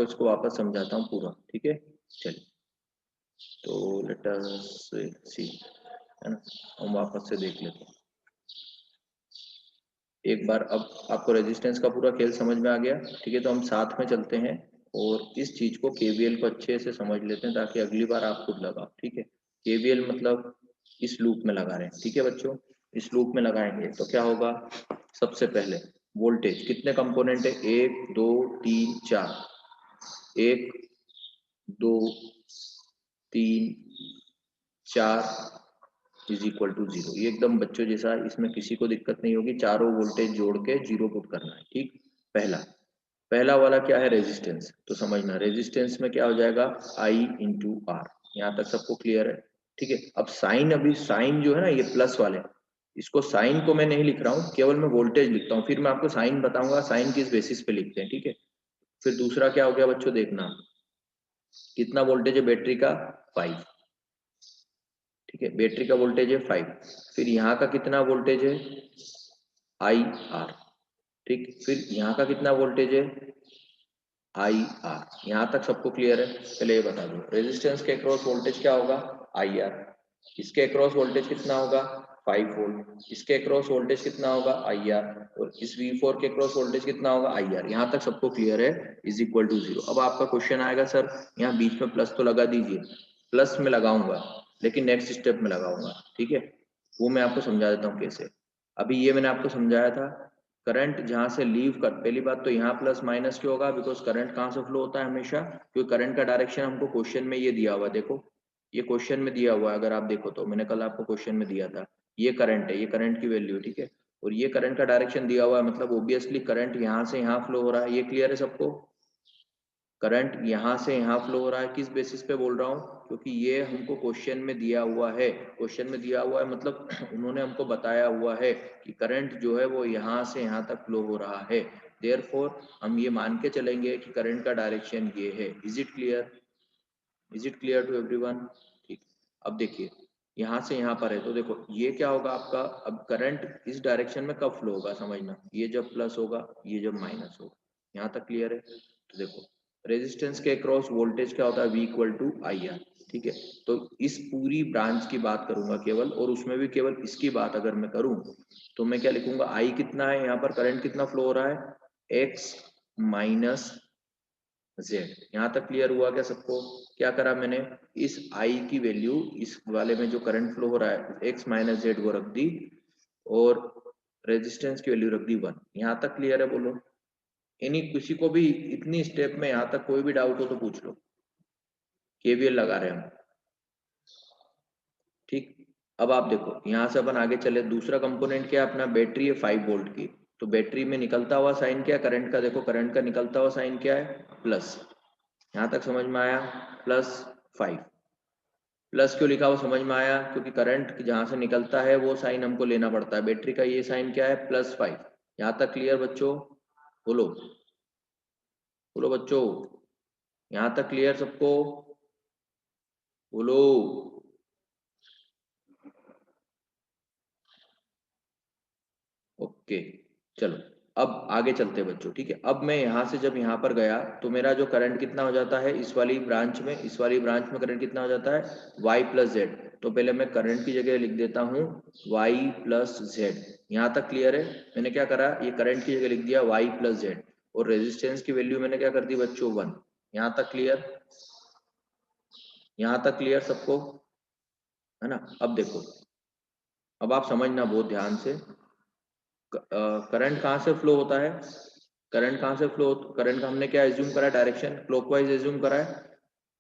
इसको वापस समझाता हूँ पूरा, ठीक है। चलिए, तो लेट अस सी, है ना, हम वापस से देख लेते हैं एक बार। अब आपको रेजिस्टेंस का पूरा खेल समझ में आ गया, ठीक है। तो हम साथ में चलते हैं और इस चीज को केवीएल को अच्छे से समझ लेते हैं ताकि अगली बार आप खुद लगाओ, ठीक है। केवीएल मतलब इस लूप में लगा रहे हैं, ठीक है बच्चों। इस लूप में लगाएंगे तो क्या होगा, सबसे पहले वोल्टेज कितने कंपोनेंट है, 1 2 3 4, 1 2 3 4 इज इक्वल टू 0। ये एकदम बच्चों जैसा, इसमें किसी को दिक्कत नहीं होगी, चारों वोल्टेज जोड़ के 0 पुट करना है, ठीक। पहला वाला क्या है, रेजिस्टेंस। तो समझना, रेजिस्टेंस में क्या हो जाएगा, आई इंटू आर। यहाँ तक सबको क्लियर है, ठीक है। अब साइन, अभी साइन जो है ना, ये प्लस वाले, इसको साइन को मैं नहीं लिख रहा हूँ, केवल मैं वोल्टेज लिखता हूँ, फिर मैं आपको साइन बताऊंगा साइन किस बेसिस पे लिखते हैं, ठीक है। फिर दूसरा क्या हो गया बच्चों, देखना कितना वोल्टेज है बैटरी का, 5, ठीक है। बैटरी का वोल्टेज है 5। फिर यहाँ का कितना वोल्टेज है, आई आर, ठीक। फिर यहाँ का कितना वोल्टेज है, आई आर। यहाँ तक सबको क्लियर है। पहले ये बता दो, रेजिस्टेंस के अक्रॉस वोल्टेज क्या होगा, आई आर। इसके अक्रॉस वोल्टेज कितना होगा, 5 वोल्ट। इसके अक्रॉस वोल्टेज कितना होगा, आई आर। और इस V4 के अक्रॉस वोल्टेज कितना होगा, आई आर। यहाँ तक सबको क्लियर है, इज इक्वल टू 0। अब आपका क्वेश्चन आएगा, सर यहाँ बीच में प्लस तो लगा दीजिए। प्लस में लगाऊंगा लेकिन नेक्स्ट स्टेप में लगाऊंगा, ठीक है। वो मैं आपको समझा देता हूँ कैसे। अभी ये मैंने आपको समझाया था, करंट जहां से लीव कर, पहली बात तो यहाँ प्लस माइनस क्यों होगा, बिकॉज करंट कहाँ से फ्लो होता है हमेशा, क्योंकि करंट का डायरेक्शन हमको क्वेश्चन में ये दिया हुआ है, देखो ये क्वेश्चन में दिया हुआ है, अगर आप देखो तो मैंने कल आपको क्वेश्चन में दिया था, ये करंट है, ये करंट की वैल्यू, ठीक है। और ये करंट का डायरेक्शन दिया हुआ है, मतलब ओब्वियसली करंट यहाँ से यहाँ फ्लो हो रहा है, ये क्लियर है सबको। करंट यहाँ से यहाँ फ्लो हो रहा है, किस बेसिस पे बोल रहा हूँ, क्योंकि ये हमको क्वेश्चन में दिया हुआ है। क्वेश्चन में दिया हुआ है मतलब उन्होंने हमको बताया हुआ है कि करंट जो है वो यहाँ से यहाँ तक फ्लो हो रहा है। देयरफॉर हम ये मान के चलेंगे कि करंट का डायरेक्शन ये है। Is it clear, is it clear to everyone, ठीक। अब देखिए यहाँ से यहाँ पर है, तो देखो ये क्या होगा आपका, अब करंट इस डायरेक्शन में कब फ्लो होगा, समझना, ये जब प्लस होगा, ये जब माइनस होगा। यहाँ तक क्लियर है। तो देखो रेजिस्टेंस के अक्रॉस वोल्टेज क्या होता है, V equal to I R, ठीक है। तो इस पूरी ब्रांच की बात करूंगा केवल, और उसमें भी केवल इसकी बात अगर मैं करूं तो मैं क्या लिखूंगा, I कितना है, यहाँ पर करंट कितना फ्लो हो रहा है, X माइनस जेड। यहाँ तक क्लियर हुआ क्या सबको। क्या करा मैंने, इस आई की वैल्यू इस वाले में जो करंट फ्लो हो रहा है एक्स माइनस जेड वो रख दी, और रेजिस्टेंस की वैल्यू रख दी 1। यहाँ तक क्लियर है, बोलो। इन्हीं किसी को भी इतनी स्टेप में यहाँ तक कोई भी डाउट हो तो पूछ लो, केवीएल लगा रहे हम, ठीक। अब आप देखो यहाँ से अपन आगे चले, दूसरा कंपोनेंट क्या है अपना, बैटरी है 5 वोल्ट की। तो बैटरी में निकलता हुआ साइन क्या है, करंट का, देखो करंट का निकलता हुआ साइन क्या है, प्लस। यहाँ तक समझ में आया, +5। प्लस क्यों लिखा वो समझ में आया, क्योंकि करंट जहां से निकलता है वो साइन हमको लेना पड़ता है। बैटरी का ये साइन क्या है, +5। यहाँ तक क्लियर बच्चों, बोलो बोलो बच्चों, यहाँ तक क्लियर सबको, बोलो। ओके, चलो अब आगे चलते हैं बच्चों, ठीक है। अब मैं यहाँ से जब यहाँ पर गया तो मेरा जो करंट कितना हो जाता है, इस वाली ब्रांच में, इस वाली ब्रांच में करंट कितना हो जाता है, y प्लस जेड। तो पहले मैं करंट की जगह लिख देता हूँ y प्लस जेड। यहाँ तक क्लियर है। मैंने क्या करा, ये करंट की जगह लिख दिया y प्लस जेड, और रेजिस्टेंस की वैल्यू मैंने क्या कर दी बच्चों, 1। यहाँ तक क्लियर, यहाँ तक क्लियर सबको, है ना। अब देखो, अब आप समझना बहुत ध्यान से, करंट कहाँ से फ्लो होता है, करंट कहाँ से फ्लो, करंट का हमने क्या एज्यूम करा, डायरेक्शन क्लॉकवाइज एज्यूम करा है।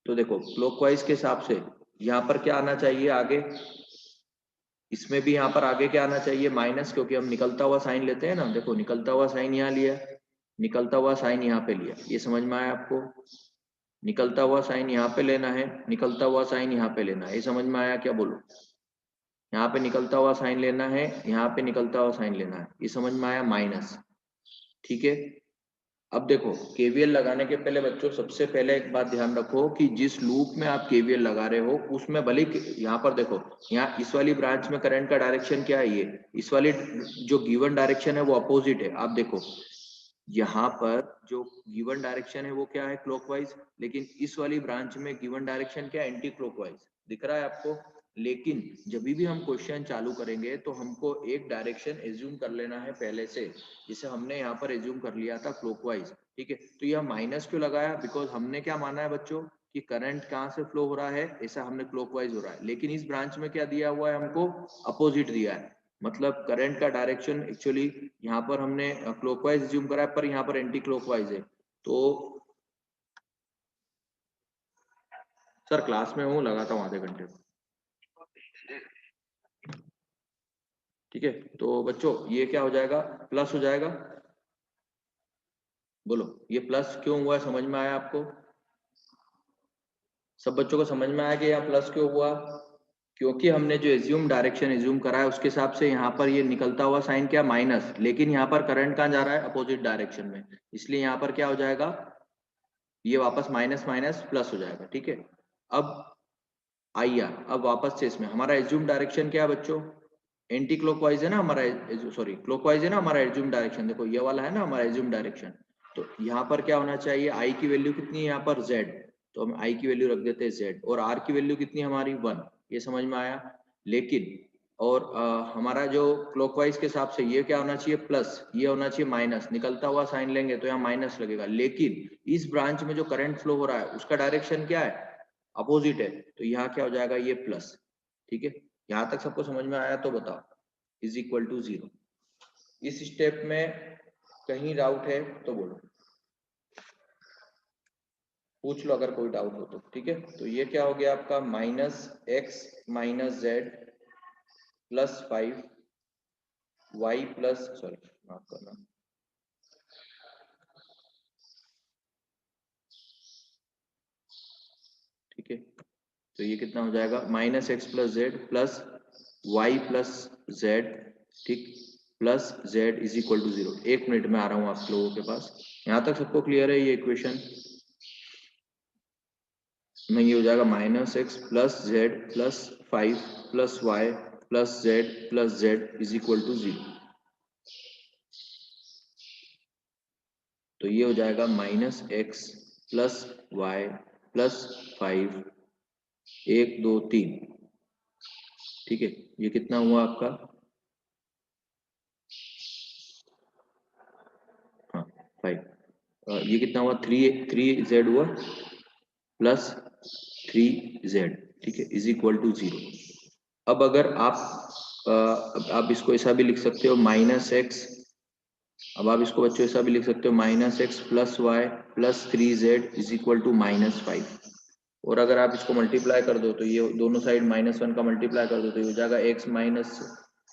तो देखो क्लॉकवाइज के हिसाब से यहाँ पर क्या आना चाहिए आगे, इसमें भी यहाँ पर आगे क्या आना चाहिए, माइनस, क्योंकि हम निकलता हुआ साइन लेते हैं ना। देखो निकलता हुआ साइन यहाँ लिया, निकलता हुआ साइन यहाँ पे लिया, ये समझ में आया आपको। निकलता हुआ साइन यहाँ पे लेना है, निकलता हुआ साइन यहाँ पे लेना है, ये समझ में आया क्या, बोलो। यहाँ पे निकलता हुआ साइन लेना है, यहाँ पे निकलता हुआ साइन लेना है, ये समझ में आया, माइनस, ठीक है। अब देखो केवीएल लगाने के पहले बच्चों, सबसे पहले एक बात ध्यान रखो कि जिस लूप में आप केवीएल लगा रहे हो उसमें भले, यहाँ पर देखो, यहाँ इस वाली ब्रांच में करंट का डायरेक्शन क्या है, ये इस वाली जो गिवन डायरेक्शन है वो अपोजिट है। आप देखो यहाँ पर जो गिवन डायरेक्शन है वो क्या है, क्लॉकवाइज, लेकिन इस वाली ब्रांच में गिवन डायरेक्शन क्या है, एंटी क्लॉकवाइज। दिख रहा है आपको? लेकिन जब भी हम क्वेश्चन चालू करेंगे तो हमको एक डायरेक्शन एज्यूम कर लेना है पहले से, जिसे हमने यहाँ पर एज्यूम कर लिया था क्लॉकवाइज, ठीक है। तो यह माइनस क्यों लगाया, बिकॉज हमने क्या माना है बच्चों कि करंट कहाँ से फ्लो हो रहा है, ऐसा हमने क्लॉकवाइज हो रहा है, लेकिन इस ब्रांच में क्या दिया हुआ है हमको, अपोजिट दिया है। मतलब करंट का डायरेक्शन एक्चुअली यहाँ पर हमने क्लॉकवाइज एज्यूम करा है, पर यहाँ पर एंटी क्लॉकवाइज है। तो सर क्लास में हूँ, लगाता हूँ आधे घंटे, ठीक है। तो बच्चों ये क्या हो जाएगा, प्लस हो जाएगा। बोलो ये प्लस क्यों हुआ, समझ में आया आपको? सब बच्चों को समझ में आया कि यहाँ प्लस क्यों हुआ? क्योंकि हमने जो एज्यूम डायरेक्शन एज्यूम करा है उसके हिसाब से यहाँ पर ये निकलता हुआ साइन क्या, माइनस, लेकिन यहाँ पर करंट कहाँ जा रहा है, अपोजिट डायरेक्शन में, इसलिए यहाँ पर क्या हो जाएगा, ये वापस माइनस माइनस प्लस हो जाएगा, ठीक है। अब आइए अब वापस से इसमें हमारा एज्यूम डायरेक्शन क्या है बच्चों, एंटी क्लॉकवाइज है ना हमारा, सॉरी क्लॉकवाइज है ना हमारा एज्यूम डायरेक्शन, देखो ये वाला है ना हमारा एज्यूम डायरेक्शन। तो यहाँ पर क्या होना चाहिए, आई की वैल्यू कितनी है यहाँ पर, z, तो हम आई की वैल्यू रख देते हैं z, और r की वैल्यू कितनी है हमारी 1, ये समझ में आया। लेकिन और हमारा जो क्लॉकवाइज के हिसाब से ये क्या होना चाहिए, प्लस, ये होना चाहिए माइनस, निकलता हुआ साइन लेंगे तो यहाँ माइनस लगेगा, लेकिन इस ब्रांच में जो करंट फ्लो हो रहा है उसका डायरेक्शन क्या है, अपोजिट है, तो यहाँ क्या हो जाएगा, ये प्लस, ठीक है। यहाँ तक सबको समझ में आया तो बताओ, इज इक्वल टू 0। इस स्टेप में कहीं डाउट है तो बोलो, पूछ लो अगर कोई डाउट हो तो, ठीक है। तो ये क्या हो गया आपका, minus x minus z plus 5 y plus, sorry माफ करना, ठीक है। तो ये कितना हो जाएगा, minus x plus z plus y plus z, ठीक, plus z is equal to 0। 1 minute में आ रहा हूँ आप लोगों के पास। यहाँ तक सबको क्लियर है ये इक्वेशन में, ये हो जाएगा minus x plus z plus 5 plus y plus z is equal to 0। तो ये हो जाएगा minus x plus y plus 5, 1 2 3, ठीक है। ये कितना हुआ आपका, हाँ 5, ये कितना हुआ, 3 हुआ प्लस 3z, ठीक है, इज इक्वल टू 0। अब अगर आप इसको ऐसा भी लिख सकते हो माइनस एक्स, अब आप इसको बच्चों ऐसा भी लिख सकते हो minus x plus y plus 3z is equal to -5। और अगर आप इसको मल्टीप्लाई कर दो तो ये दोनों साइड -1 का मल्टीप्लाई कर दो तो ये हो जाएगा x minus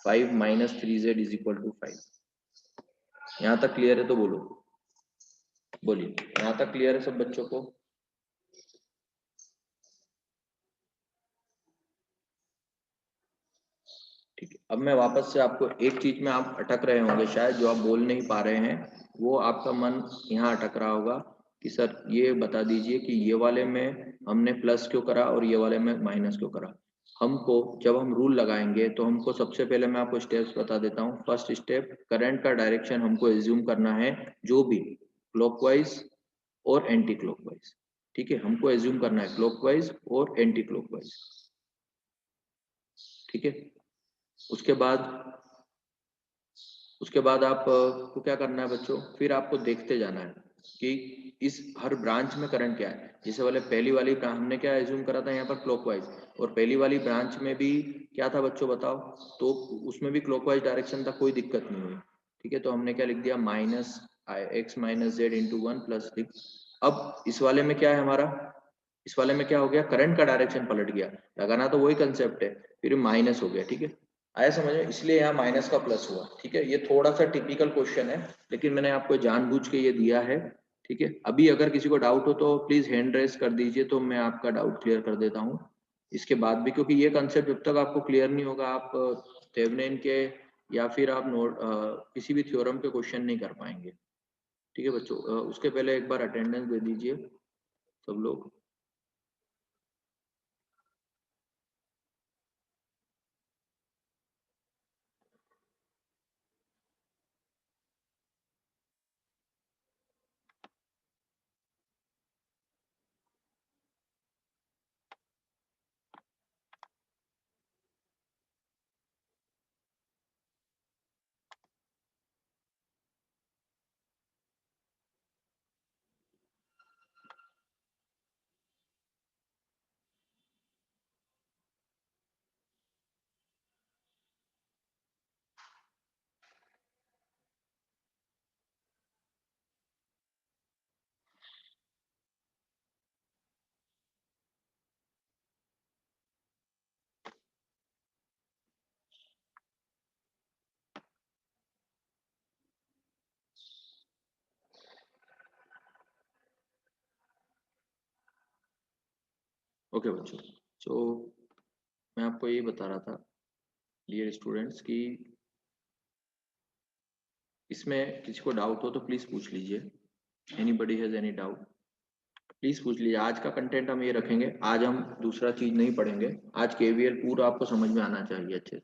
5 minus 3z is equal to 5। यहाँ तक क्लियर है तो बोलो, बोलिए यहाँ तक क्लियर है सब बच्चों को? ठीक है। अब मैं वापस से आपको एक चीज में आप अटक रहे होंगे शायद, जो आप बोल नहीं पा रहे हैं, वो आपका मन यहाँ अटक रहा होगा कि सर ये बता दीजिए कि ये वाले में हमने प्लस क्यों करा और ये वाले में माइनस क्यों करा। हमको जब हम रूल लगाएंगे तो हमको सबसे पहले मैं आपको स्टेप्स बता देता हूँ। फर्स्ट स्टेप, करंट का डायरेक्शन हमको एज्यूम करना है जो भी क्लॉकवाइज और एंटी क्लॉकवाइज, ठीक है, हमको एज्यूम करना है क्लॉकवाइज और एंटी क्लॉकवाइज, ठीक है। उसके बाद आपको क्या करना है बच्चों, फिर आपको देखते जाना है कि इस हर ब्रांच में करंट क्या है। जैसे वाले पहली वाली हमने क्या एज्यूम करा था यहाँ पर क्लॉकवाइज, और पहली वाली ब्रांच में भी क्या था बच्चों बताओ, तो उसमें भी क्लॉकवाइज डायरेक्शन था, कोई दिक्कत नहीं हुई, ठीक है। तो हमने क्या लिख दिया, minus x minus Z into 1 plus 6। अब इस वाले में क्या है हमारा, इस वाले में क्या हो गया, करंट का डायरेक्शन पलट गया, लगाना तो वही कंसेप्ट है, फिर माइनस हो गया, ठीक है। आया समझ में, इसलिए यहाँ माइनस का प्लस हुआ, ठीक है। ये थोड़ा सा टिपिकल क्वेश्चन है, लेकिन मैंने आपको जानबूझ के ये दिया है, ठीक है। अभी अगर किसी को डाउट हो तो प्लीज हैंड रेस कर दीजिए, तो मैं आपका डाउट क्लियर कर देता हूँ इसके बाद भी, क्योंकि ये कंसेप्ट जब तक आपको क्लियर नहीं होगा, आप थेवेनिन के या फिर आप किसी भी थ्योरम के क्वेश्चन नहीं कर पाएंगे, ठीक है बच्चों। उसके पहले एक बार अटेंडेंस दे दीजिए सब लोग। ओके बच्चों, सो मैं आपको ये बता रहा था डियर स्टूडेंट्स कि इसमें किसी को डाउट हो तो प्लीज पूछ लीजिए। Anybody has any doubt please पूछ लीजिए। आज का कंटेंट हम ये रखेंगे, आज हम दूसरा चीज नहीं पढ़ेंगे। आज केवीएल पूरा आपको समझ में आना चाहिए अच्छे से।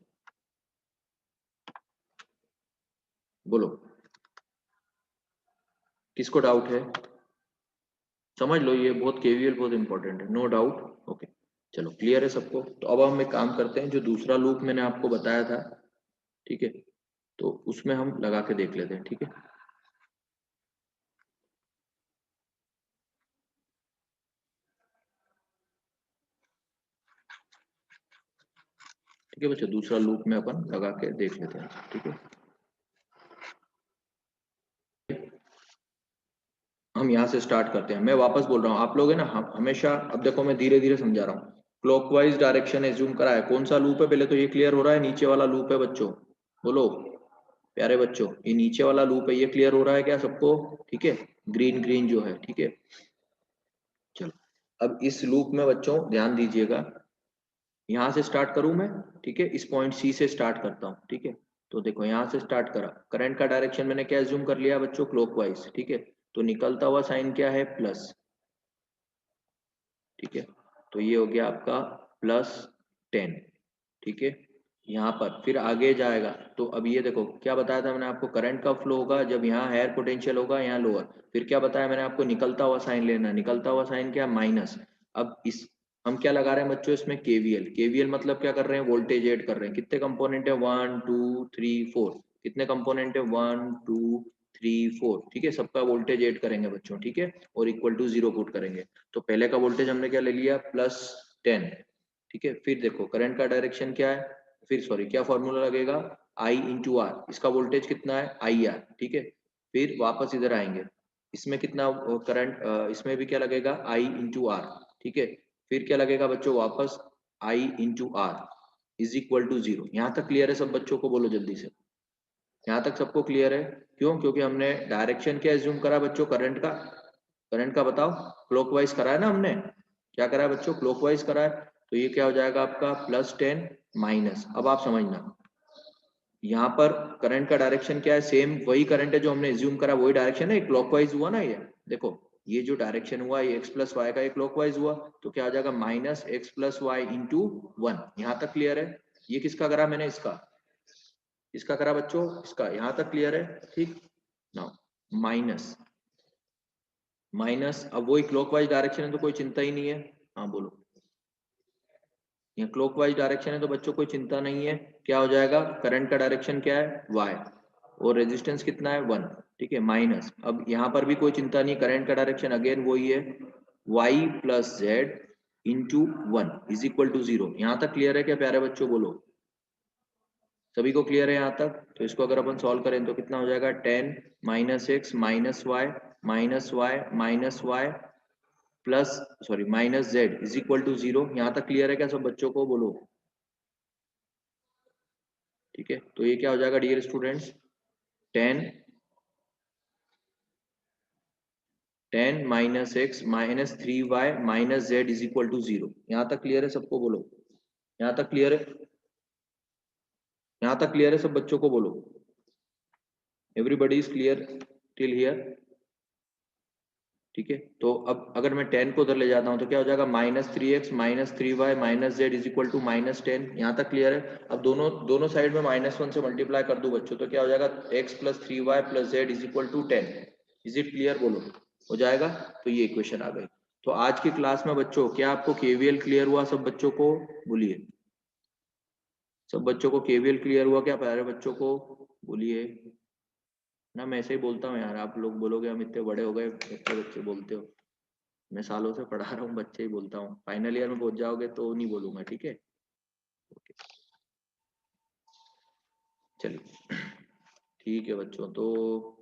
बोलो किसको डाउट है? समझ लो ये बहुत केवीएल बहुत इंपॉर्टेंट है, नो डाउट। ओके चलो क्लियर है सबको। तो अब हम एक काम करते हैं, जो दूसरा लूप मैंने आपको बताया था, ठीक है, तो उसमें हम लगा के देख लेते हैं। ठीक है, ठीक है बच्चों, दूसरा लूप में अपन लगा के देख लेते हैं। ठीक है, हम यहाँ से स्टार्ट करते हैं। मैं वापस बोल रहा हूँ, आप लोग है ना, हम हमेशा, अब देखो मैं धीरे धीरे समझा रहा हूँ। क्लॉकवाइज डायरेक्शन एज्यूम करा है, कौन सा लूप है पहले तो ये क्लियर हो रहा है? नीचे वाला लूप है बच्चों, बोलो प्यारे बच्चों, ये नीचे वाला लूप है, ये क्लियर हो रहा है क्या सबको? ठीक है, ग्रीन ग्रीन जो है, ठीक है। चलो अब इस लूप में बच्चों ध्यान दीजिएगा, यहाँ से स्टार्ट करूं मैं, ठीक है, इस पॉइंट सी से स्टार्ट करता हूँ। ठीक है, तो देखो यहाँ से स्टार्ट करा, करंट का डायरेक्शन मैंने क्या एज्यूम कर लिया बच्चों? क्लॉकवाइज। ठीक है, तो निकलता हुआ साइन क्या है? प्लस। ठीक है, तो ये हो गया आपका +10। ठीक है, यहाँ पर फिर आगे जाएगा, तो अब ये देखो क्या बताया था मैंने आपको, करंट का फ्लो होगा जब यहाँ हायर पोटेंशियल होगा, यहाँ लोअर। फिर क्या बताया मैंने आपको? निकलता हुआ साइन लेना, निकलता हुआ साइन क्या? माइनस। अब इस हम क्या लगा रहे हैं बच्चों इसमें? केवीएल। केवीएल मतलब क्या कर रहे हैं? वोल्टेज ऐड कर रहे हैं। कितने कंपोनेंट है? 1 2 3 4। कितने कंपोनेंट है? 1 2 3 4। ठीक है, सबका वोल्टेज ऐड करेंगे बच्चों। ठीक है, और इक्वल टू 0 पुट करेंगे। तो पहले का वोल्टेज हमने क्या ले लिया? +10। ठीक है, फिर देखो करंट का डायरेक्शन क्या है, फिर सॉरी क्या फॉर्मूला लगेगा? I into are. इसका वोल्टेज कितना है? आई आर। ठीक है, फिर वापस इधर आएंगे, इसमें कितना करंट, इसमें भी क्या लगेगा? I into R. ठीक है, फिर क्या लगेगा बच्चों? वापस I into R is equal to 0। यहाँ तक क्लियर है सब बच्चों को? बोलो जल्दी से, यहाँ तक सबको क्लियर है? क्यों? क्योंकि हमने डायरेक्शन क्या एज्यूम करा बच्चों? करंट का। करंट का बताओ, क्लॉकवाइज करा है ना हमने? क्या करा है बच्चों? क्लॉकवाइज करा है। तो ये क्या हो जाएगा आपका? +10 माइनस। अब आप समझना, यहाँ पर करंट का डायरेक्शन क्या है? सेम वही करंट है जो हमने एज्यूम करा, वही डायरेक्शन है, क्लॉकवाइज हुआ ना ये। देखो ये जो डायरेक्शन हुआ ये x+y का, ये क्लॉकवाइज हुआ, तो क्या हो जाएगा? -x+y into 1। यहाँ तक क्लियर है? ये किसका करा मैंने? इसका। इसका करा बच्चों, इसका। यहाँ तक क्लियर है? ठीक ना, माइनस माइनस, अब वही क्लॉकवाइज डायरेक्शन है तो कोई चिंता ही नहीं है। हाँ बोलो, यहाँ क्लॉकवाइज डायरेक्शन है तो बच्चों कोई चिंता नहीं है। क्या हो जाएगा? करंट का डायरेक्शन क्या है? y, और रेजिस्टेंस कितना है? 1। ठीक है, माइनस, अब यहाँ पर भी कोई चिंता नहीं, करंट का डायरेक्शन अगेन वही है, y + z into 1 is equal to 0। यहाँ तक क्लियर है क्या प्यारे बच्चों? बोलो सभी को क्लियर है यहाँ तक? तो इसको अगर अपन सॉल्व करें तो कितना हो जाएगा? 10 -x -y -y plus sorry -z is equal to 0। यहाँ तक क्लियर है क्या सब बच्चों को? बोलो। ठीक है, तो ये क्या हो जाएगा dear students? 10 10 -x -3y -z is equal to 0। यहाँ तक क्लियर है सबको? बोलो यहाँ तक क्लियर है? यहाँ तक क्लियर है सब बच्चों को? बोलो everybody is clear till here? ठीक है, तो अब अगर मैं 10 को उधर ले जाता हूँ तो क्या हो जाएगा? -3x -3y -z is equal to -10। यहाँ तक क्लियर है? अब दोनों दोनों साइड में -1 से मल्टीप्लाई कर दूं बच्चों तो क्या हो जाएगा? x + 3y + z is equal to 10। Is it clear? बोलो हो जाएगा? तो ये इक्वेशन आ गई। तो आज की क्लास में बच्चों क्या आपको केवीएल क्लियर हुआ सब बच्चों को? बोलिए सब बच्चों को केवीएल क्लियर हुआ क्या प्यारे बच्चों को? बोलिए ना, मैं ऐसे ही बोलता हूँ यार, आप लोग बोलोगे हम इतने बड़े हो गए, बच्चे बच्चे बोलते हो। मैं सालों से पढ़ा रहा हूँ, बच्चे ही बोलता हूँ। फाइनल ईयर में पहुंच जाओगे तो नहीं बोलूंगा। ठीक है, चलिए ठीक है बच्चों, तो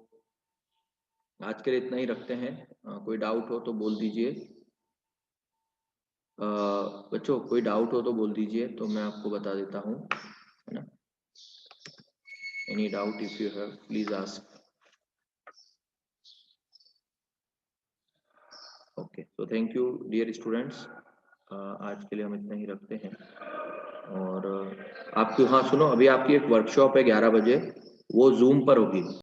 आज के लिए इतना ही रखते हैं। कोई डाउट हो तो बोल दीजिए। बच्चों कोई डाउट हो तो बोल दीजिए, तो मैं आपको बता देता हूँ, है ना। Any doubt if you have please ask. Okay, so thank you dear students. आज के लिए हम इतना ही रखते हैं। और आपकी, हाँ सुनो, अभी आपकी एक वर्कशॉप है 11 बजे, वो जूम पर होगी।